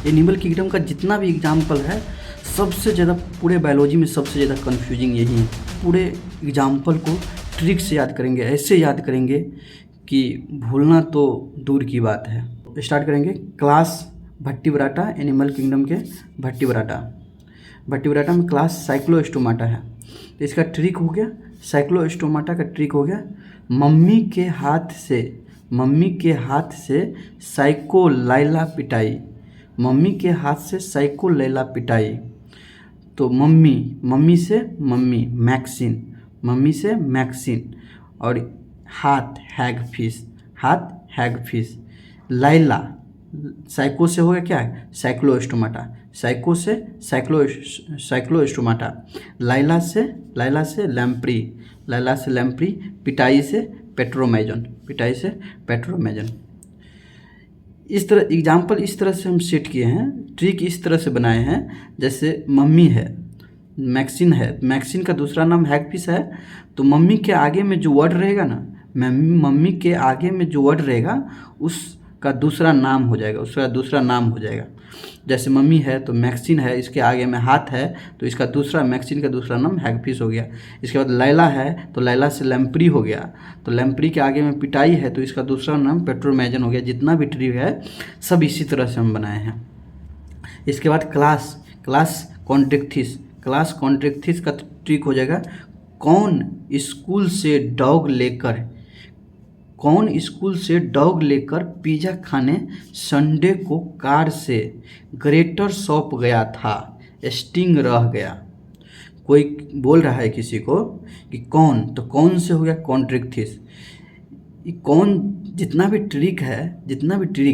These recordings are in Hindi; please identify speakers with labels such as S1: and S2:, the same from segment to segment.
S1: एनिमल किंगडम का जितना भी एग्जाम्पल है सबसे ज़्यादा पूरे बायोलॉजी में सबसे ज़्यादा कन्फ्यूजिंग यही है। पूरे एग्जाम्पल को ट्रिक से याद करेंगे, ऐसे याद करेंगे कि भूलना तो दूर की बात है। स्टार्ट करेंगे। क्लास भट्टीबराटा, एनिमल किंगडम के भट्टीबराटा। भट्टीबराटा में क्लास साइक्लोस्टोमाटा है। तो इसका ट्रिक हो गया, साइक्लोस्टोमाटा का ट्रिक हो गया, मम्मी के हाथ से साइकोलाइला पिटाई। मम्मी के हाथ से साइकोलाइला पिटाई। तो मम्मी से मैक्सिन और हाथ हैगफिश। लाइला, साइको से हो गया क्या है, साइक्लोस्टोमाटा। साइको से साइक्लोस्टोमाटा। लाइला से लैम्प्री। पिटाई से पेट्रोमाइजन। इस तरह एग्जाम्पल इस तरह से हम सेट किए हैं, ट्रिक इस तरह से बनाए हैं। जैसे मम्मी है, मैक्सिन का दूसरा नाम हैगफिश है। तो मम्मी के आगे में जो वर्ड रहेगा ना, मम्मी के आगे में जो वर्ड रहेगा उसका दूसरा नाम हो जाएगा। जैसे मम्मी है तो मैक्सिन है, इसके आगे में हाथ है तो इसका मैक्सिन का दूसरा नाम हैगफिश हो गया। इसके बाद लैला है तो लैला से लैम्प्री हो गया। तो लैम्प्री के आगे में पिटाई है तो इसका दूसरा नाम पेट्रोमाइजन हो गया। जितना भी ट्रिक है सब इसी तरह से हम बनाए हैं। इसके बाद क्लास कॉन्ट्रेक्थिस का ट्रिक हो जाएगा, कौन स्कूल से डॉग लेकर पिज़्ज़ा खाने संडे को कार से ग्रेटर सौंप गया था, स्टिंग रह गया। कोई बोल रहा है किसी को कि कौन, तो कौन से हो गया कॉन्ट्रेक्थिस। कौन जितना भी ट्रिक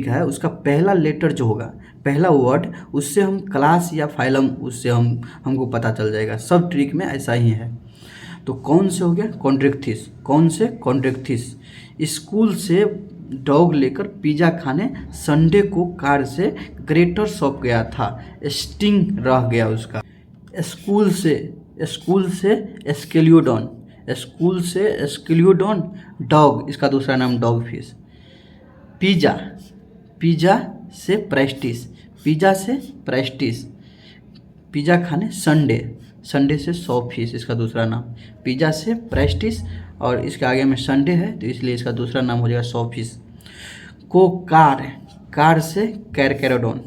S1: है उसका पहला लेटर जो होगा, पहला वर्ड, उससे हम क्लास या फाइलम, उससे हमको पता चल जाएगा। सब ट्रिक में ऐसा ही है। तो कौन से हो गया कॉन्ट्रेक्थिस। स्कूल से डॉग लेकर पिज़्ज़ा खाने संडे को कार से ग्रेटर सौंप गया था, स्टिंग रह गया उसका। स्कूल से एस्केलियोडॉन डॉग, इसका दूसरा नाम डॉग फिश। पिज़्ज़ा से प्रेस्टिस। पिज़्ज़ा खाने संडे से सौ फिश, इसका दूसरा नाम। पिज़्ज़ा से प्रेस्टिस और इसके आगे में संडे है तो इसलिए इसका दूसरा नाम हो जाएगा सौ फिश। को कार से कैरकेराडोन।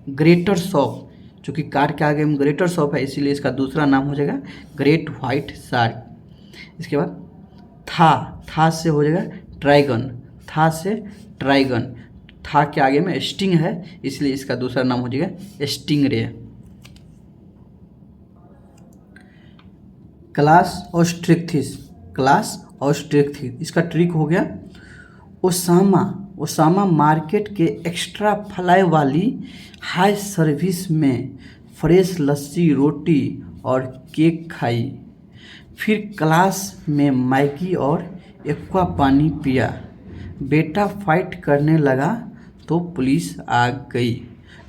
S1: ग्रेटर सौंप, चूँकि कार के आगे में ग्रेटर सौंप है इसीलिए इसका दूसरा नाम हो जाएगा ग्रेट व्हाइट शार्क। इसके बाद था से हो जाएगा ट्राइगन। था के आगे में स्टिंग है इसलिए इसका दूसरा नाम हो जाएगा स्टिंगरे। क्लास ऑस्ट्रिक्थिस, इसका ट्रिक हो गया, ओसामा मार्केट के एक्स्ट्रा फ्लाई वाली हाई सर्विस में फ्रेश लस्सी, रोटी और केक खाई। फिर क्लास में मैगी और एक्वा पानी पिया। बेटा फाइट करने लगा तो पुलिस आ गई।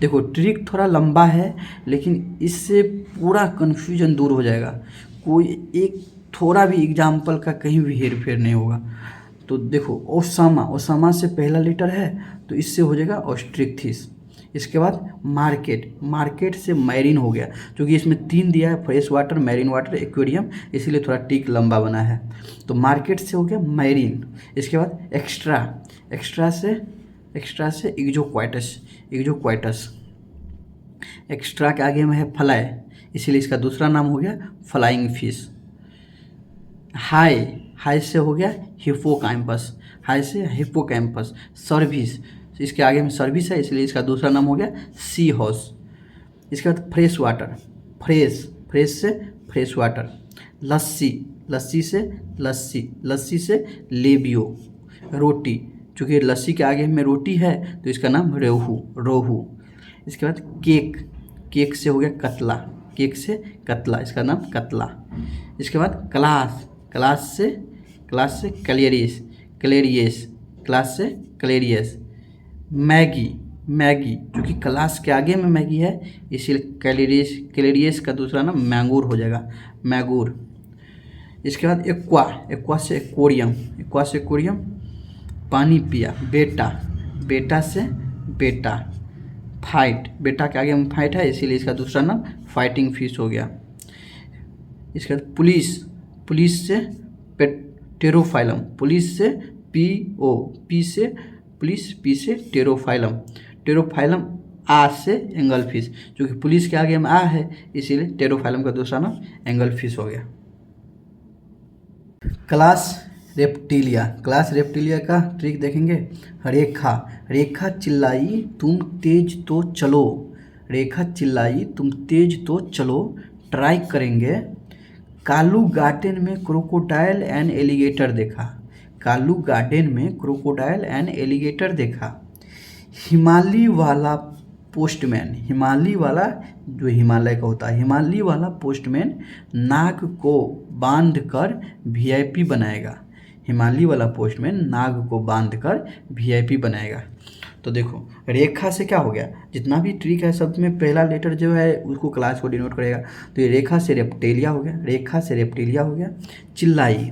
S1: देखो ट्रिक थोड़ा लंबा है लेकिन इससे पूरा कन्फ्यूजन दूर हो जाएगा। कोई एक थोड़ा भी एग्जाम्पल का कहीं भी हेर फेर नहीं होगा। तो देखो ओसामा से पहला लेटर है तो इससे हो जाएगा ऑस्ट्रिक्थिस। इसके बाद मार्केट से मैरीन हो गया, क्योंकि इसमें 3 दिया है, fresh water, marine water, aquarium, इसीलिए थोड़ा टिक लंबा बना है। तो मार्केट से हो गया मैरीन। इसके बाद एक्स्ट्रा से इग्जोक्वाइटस। एक्स्ट्रा के आगे में है फ्लाई, इसीलिए इसका दूसरा नाम हो गया फ्लाइंग फिश। हाई से हो गया हिप्पोकैम्पस। सर्विस, इसके आगे में सर्विस है इसलिए इसका दूसरा नाम हो गया सी हॉर्स। इसके बाद फ्रेश वाटर। लस्सी से लेबियो। रोटी, चूँकि लस्सी के आगे में रोटी है तो इसका नाम रोहू। इसके बाद केक से हो गया कतला, इसका नाम कतला। इसके बाद क्लास से क्लेरियस। मैगी, क्योंकि क्लास के आगे में मैगी है इसीलिए क्लेरियस का दूसरा नाम मैंगूर हो जाएगा, मैगूर। इसके बाद एक्वा से एक्वेरियम। पानी पिया। बेटा से बेटा, फाइट, बेटा के आगे में फाइट है इसीलिए इसका दूसरा नाम फाइटिंग फिश हो गया। इसके बाद पुलिस, पुलिस से टेरोफाइलम, पुलिस से पी से पुलिस, पी से टेरोफाइलम, टेरोफाइलम आ से एंगल फिश, जो कि पुलिस के आगे में आ है इसीलिए टेरोफाइलम का दूसरा नाम एंगल फिश हो गया। क्लास रेप्टिलिया, क्लास रेप्टिलिया का ट्रिक देखेंगे। रेखा, रेखा चिल्लाई तुम तेज तो चलो, रेखा चिल्लाई तुम तेज तो चलो, ट्राई करेंगे। कालू गार्डन में क्रोकोडाइल एंड एलिगेटर देखा, कालू गार्डन में क्रोकोडाइल एंड एलिगेटर देखा। हिमालय वाला पोस्टमैन, हिमालय वाला जो हिमालय का होता है, हिमालय वाला पोस्टमैन नाग को बांध कर वीआईपी बनाएगा, हिमालय वाला पोस्टमैन नाग को बांध कर वीआईपी बनाएगा। तो देखो रेखा से क्या हो गया, जितना भी ट्रिक है सब में पहला लेटर जो है उसको क्लास को डिनोट करेगा। तो ये रेखा से रेप्टिलिया हो गया, रेखा से रेप्टिलिया हो गया। चिल्लाई,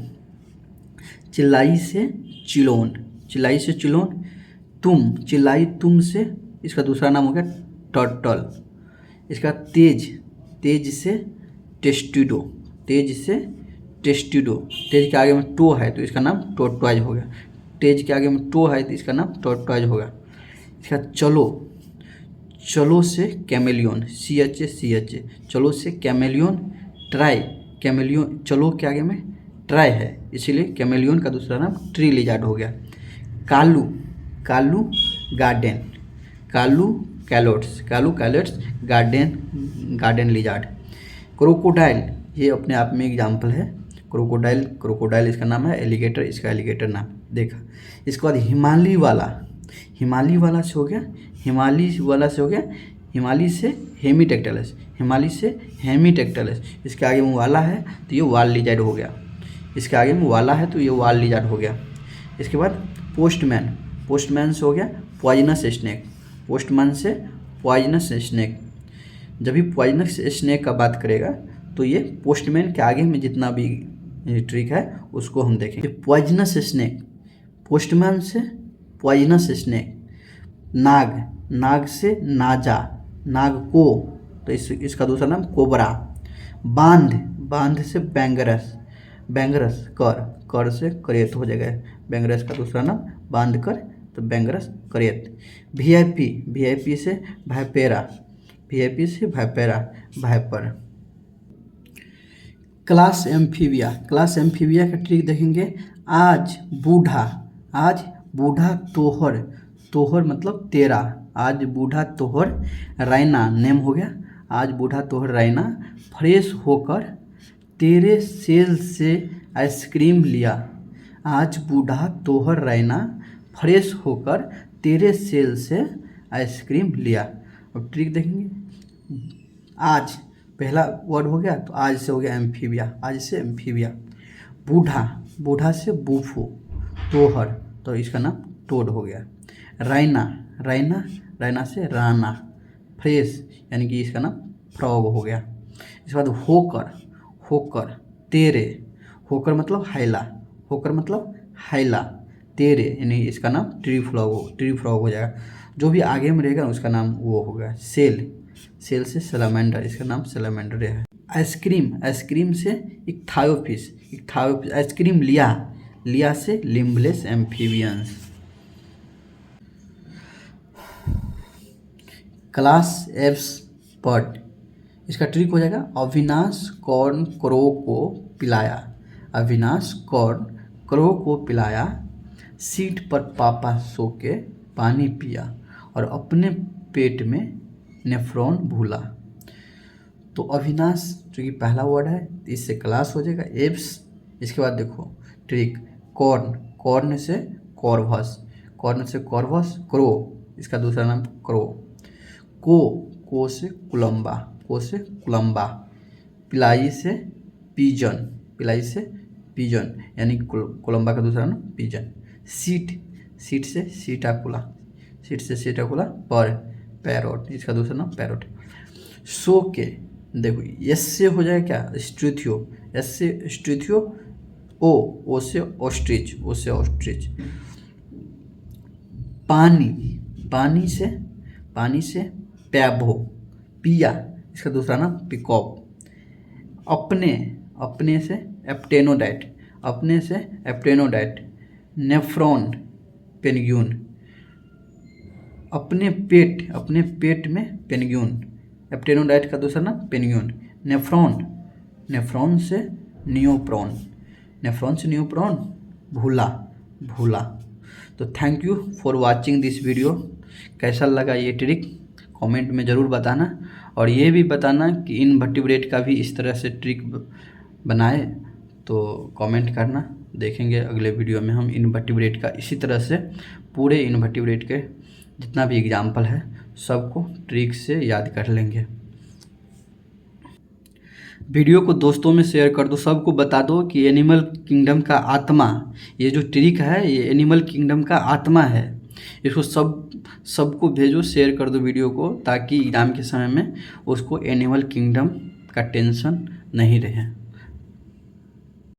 S1: चिल्लाई से चिलोन, चिल्लाई से चिलोन। तुम, चिल्लाई तुम से इसका दूसरा नाम हो गया टर्टल। इसका तेज, तेज से टेस्टिडो, तेज से टेस्टिडो, तेज के आगे में टो है तो इसका नाम टोर्टोइज हो गया, तेज के आगे में टो है तो इसका नाम टोर्टोइज होगा। इसका चलो, चलो से कैमेलियन, सी एच ए, चलो से कैमेलियन। ट्राई, कैमेलियन चलो के आगे में ट्राई है इसीलिए कैमेलियन का दूसरा नाम ट्री लिजार्ड हो गया। Kalu, Kalu garden, Kalu कैलोट्स, Kalu कैलोट्स garden, garden lizard. Crocodile ये अपने आप में एग्जाम्पल है, क्रोकोडाइल, क्रोकोडाइल इसका नाम है, एलिगेटर इसका एलिगेटर नाम देखा। इसके बाद हिमालय वाला, हिमालय वाला से हो गया, हिमालय वाला से हो गया, हिमालय से हेमीटेक्टलस, हिमालय से हेमीटेक्टलस। इसके आगे में वाला है तो ये वाल लिजार्ड हो गया, इसके आगे में वाला है तो ये वाल लिजार्ड हो गया। इसके बाद पोस्टमैन, पोस्टमैन से हो गया पॉइजनस स्नेक, पोस्टमैन से पॉइजनस स्नेक। जब भी पॉइजनस स्नेक का बात करेगा तो ये पोस्टमैन के आगे में जितना भी ट्रिक है उसको हम देखेंगे। पॉइजनस स्नेक, पोस्टमैन से पॉइजनस स्नेक। नाग, नाग से नाजा, नाग को तो इसका दूसरा नाम कोबरा। बांध, बांध से बैंगरस, बैंगरस कर, कर से करेत हो जाएगा, बैंगरस का दूसरा नाम बांध कर तो बैंगरस करेत। वीआईपी, वीआईपी से भाईपेरा, वीआईपी से भाईपेरा, भाईपर। क्लास एम्फीबिया, क्लास एम्फीबिया का ट्रिक देखेंगे। आज बूढ़ा, आज बूढ़ा तोहर, तोहर मतलब तेरा, आज बूढ़ा तोहर रायना नेम हो गया, आज बूढ़ा तोहर रायना फ्रेश होकर तेरे सेल से आइसक्रीम लिया, आज बूढ़ा तोहर रायना फ्रेश होकर तेरे सेल से आइसक्रीम लिया। अब ट्रिक देखेंगे। आज पहला वर्ड हो गया तो आज से हो गया एम्फीबिया, आज से एम्फीबिया। बूढ़ा, बूढ़ा से बूफो, तोहर तो इसका नाम टोड हो गया। रायना, रायना, रायना से राना। फ्रेश यानी कि इसका नाम फ्रॉग हो गया। इसके बाद होकर, होकर तेरे, होकर मतलब हैला, होकर मतलब हैला, तेरे यानी इसका नाम ट्री फ्रॉग, ट्री फ्रॉग हो जाएगा। जो भी आगे में रहेगा उसका नाम वो होगा। सेल, सेल से सैलामेंडर, इसका नाम सैलामेंडर है। आइसक्रीम, आइसक्रीम से इक्थायोफिश, इक्थायोफिश। आइसक्रीम लिया, लिया से लिम्बलेस एम्फीबियंस। क्लास एप्स पर्ट, इसका ट्रिक हो जाएगा। अविनाश कॉर्न क्रो को पिलाया, अविनाश कॉर्न क्रो को पिलाया, सीट पर पापा सो के पानी पिया और अपने पेट में नेफ्रॉन भूला। तो अविनाश जो कि पहला वर्ड है इससे क्लास हो जाएगा एप्स। इसके बाद देखो ट्रिक। कॉर्न, कॉर्न से कॉर्वस, कॉर्न से कॉर्वस। क्रो इसका दूसरा नाम क्रो। को से कोलंबा, को से कोलंबा। पिलाई से पिजन, पिलाई से पिजन यानी कोलंबा का दूसरा नाम पिजन। सीट, सीट से सीटाकुला, सीट से सीटाकुला। पर पैरोट, इसका दूसरा नाम पैरोट। सो के देखो एस से हो जाए क्या स्ट्रिथियो, एस से स्ट्रिथियो। ओ से ऑस्ट्रिच, ओ से ऑस्ट्रिच। पानी, पानी से पैबो, पिया, इसका दूसरा नाम पिकॉक। अपने से एप्टेनोडाइट, नेफ्रॉन, पेंगुइन। अपने पेट में पेंगुइन, एप्टेनोडाइट का दूसरा नाम पेंगुइन। नेफ्रॉन से नियोप्रॉन, भूला। तो thank you for watching this video. कैसा लगा ये ट्रिक कमेंट में ज़रूर बताना, और ये भी बताना कि इनवर्टिब्रेट का भी इस तरह से ट्रिक बनाए तो कमेंट करना। देखेंगे अगले वीडियो में हम इनवर्टिब्रेट का इसी तरह से पूरे इनवर्टिब्रेट के जितना भी एग्जाम्पल है सबको ट्रिक से याद कर लेंगे। वीडियो को दोस्तों में शेयर कर दो, सबको बता दो कि एनिमल किंगडम का आत्मा, ये जो ट्रिक है ये एनिमल किंगडम का आत्मा है। इसको सबको भेजो, शेयर कर दो वीडियो को, ताकि एग्ज़ाम के समय में उसको एनिमल किंगडम का टेंशन नहीं रहे।